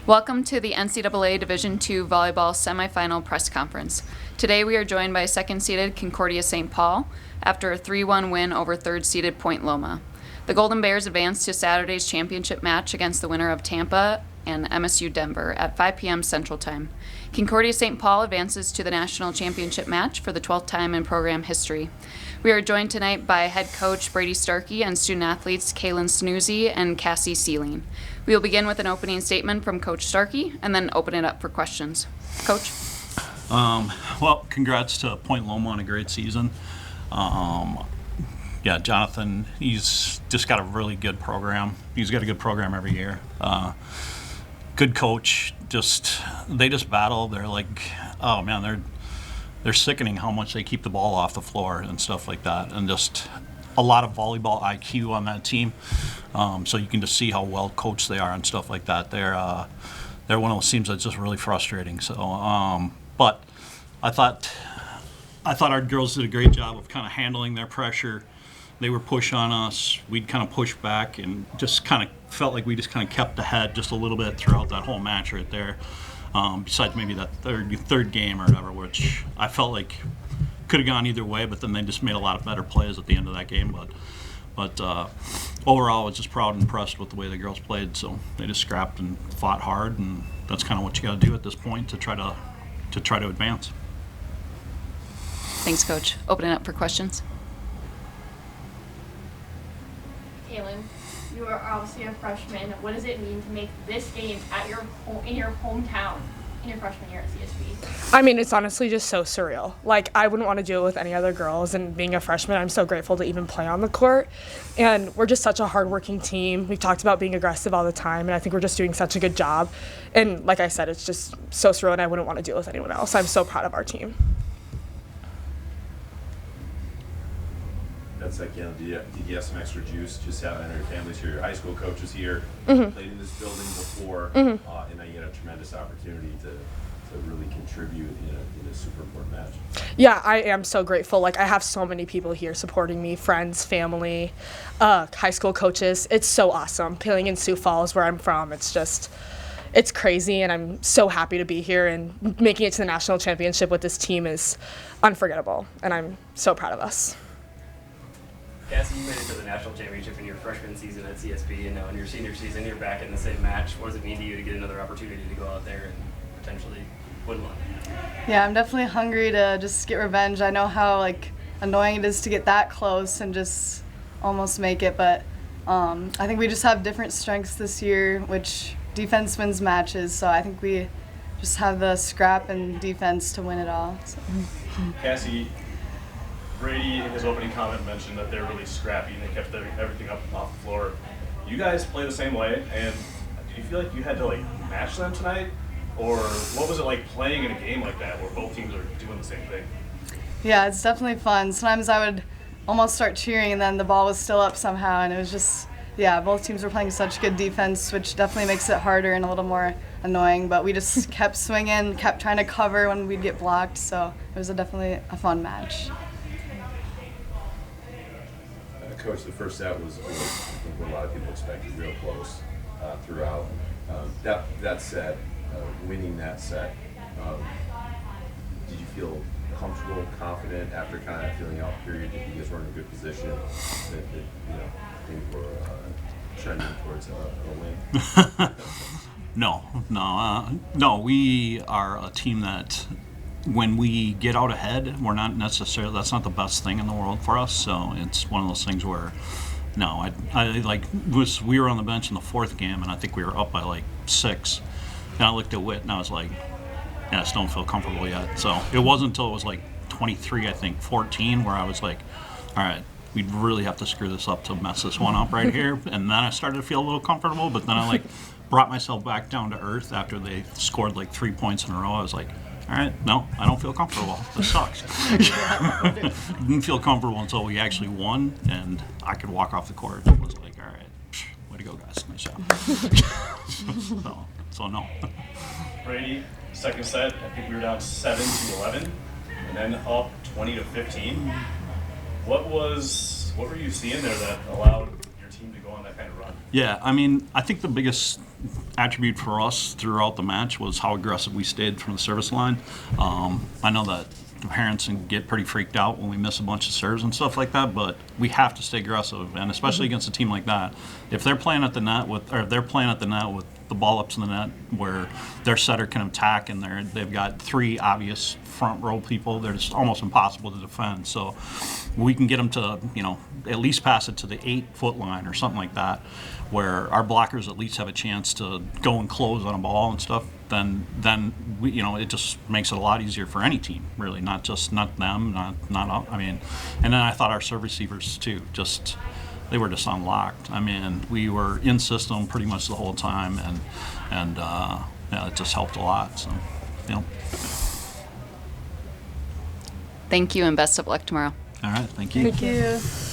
Welcome to the NCAA Division II Volleyball Semifinal Press Conference. Today we are joined by second-seeded Concordia-St. Paul after a 3-1 win over third-seeded Point Loma. The Golden Bears advanced to Saturday's championship match against the winner of Tampa and MSU Denver at 5 p.m. Central Time. Concordia-St. Paul advances to the national championship match for the 12th time in program history. We are joined tonight by head coach Brady Starkey and student athletes Kaelyn Snoozy and Cassie Sieling. We will begin with an opening statement from Coach Starkey and then open it up for questions. Coach? Well, congrats to Point Loma on a great season. Jonathan, he's just got a really good program. He's got a good program every year. Good coach. They just battle. They're like, oh man, they're sickening how much they keep the ball off the floor and stuff like that, and just a lot of volleyball IQ on that team. So you can just see how well coached they are and stuff like that. They're one of those teams that's just really frustrating. So, but I thought our girls did a great job of kind of handling their pressure. They were push on us. We'd kind of push back and just kind of felt like we just kind of kept ahead just a little bit throughout that whole match right there. Besides maybe that third game or whatever, which I felt like could have gone either way, but then they just made a lot of better plays at the end of that game. But overall, I was just proud and impressed with the way the girls played. So they just scrapped and fought hard, and that's kind of what you got to do at this point to try to advance. Thanks, Coach. Open it up for questions. Kaelyn, you are obviously a freshman. What does it mean to make this game in your hometown in your freshman year at CSB? I mean, it's honestly just so surreal. Like, I wouldn't want to do it with any other girls, and being a freshman, I'm so grateful to even play on the court. And we're just such a hardworking team. We've talked about being aggressive all the time, and I think we're just doing such a good job. And like I said, it's just so surreal, and I wouldn't want to do it with anyone else. I'm so proud of our team. That's like, did you have some extra juice just having your families here? Your high school coaches here, Mm-hmm. played in this building before, and now you get a tremendous opportunity to really contribute in a super important match. Yeah, I am so grateful. Like, I have so many people here supporting me, friends, family, high school coaches. It's so awesome. Playing in Sioux Falls, where I'm from, it's crazy, and I'm so happy to be here, and making it to the national championship with this team is unforgettable, and I'm so proud of us. Cassie, you made it to the national championship in your freshman season at CSB, and now in your senior season, you're back in the same match. What does it mean to you to get another opportunity to go out there and potentially win one? Yeah, I'm definitely hungry to just get revenge. I know how annoying it is to get that close and just almost make it, but I think we just have different strengths this year, which defense wins matches. So I think we just have the scrap and defense to win it all. So. Cassie, Brady, in his opening comment, mentioned that they're really scrappy and they kept everything up off the floor. You guys play the same way, and did you feel like you had to match them tonight? Or what was it like playing in a game like that where both teams are doing the same thing? Yeah, it's definitely fun. Sometimes I would almost start cheering and then the ball was still up somehow, and it was just, both teams were playing such good defense, which definitely makes it harder and a little more annoying, but we just kept swinging, kept trying to cover when we'd get blocked, so it was definitely a fun match. Coach, the first set was what a lot of people expected, real close throughout. That set, winning that set, did you feel comfortable, confident after kind of feeling out period that you guys were in a good position, that things were trending towards a win? No. We are a team that, when we get out ahead, we're not necessarily, that's not the best thing in the world for us. So it's one of those things where, we were on the bench in the fourth game, and I think we were up by 6. And I looked at Whit, and I was like, I just don't feel comfortable yet. So it wasn't until it was 23, 14, where I was like, all right, we really have to screw this up to mess this one up right here. And then I started to feel a little comfortable, but then I brought myself back down to earth after they scored 3 points in a row. I was like, all right, no, I don't feel comfortable. This sucks. Didn't feel comfortable until we actually won, and I could walk off the court. It was like, all right, way to go, guys. Nice job. So no. Brady, second set, I think we were down 7-11, and then up 20-15. What were you seeing there that allowed your team to go on that kind of run? Yeah, I mean, I think the biggest attribute for us throughout the match was how aggressive we stayed from the service line. I know that the parents can get pretty freaked out when we miss a bunch of serves and stuff like that, but we have to stay aggressive, and especially against a team like that. If they're playing at the net with the ball up to the net where their setter can attack, and they've got 3 obvious front row people, they're just almost impossible to defend. So we can get them to, at least pass it to the 8-foot line or something like that, where our blockers at least have a chance to go and close on a ball and stuff. Then we, it just makes it a lot easier for any team, really, not them, not I mean, and then I thought our serve receivers too, they were just unlocked. I mean, we were in system pretty much the whole time, and it just helped a lot. So, Thank you, and best of luck tomorrow. All right, thank you. Thank you.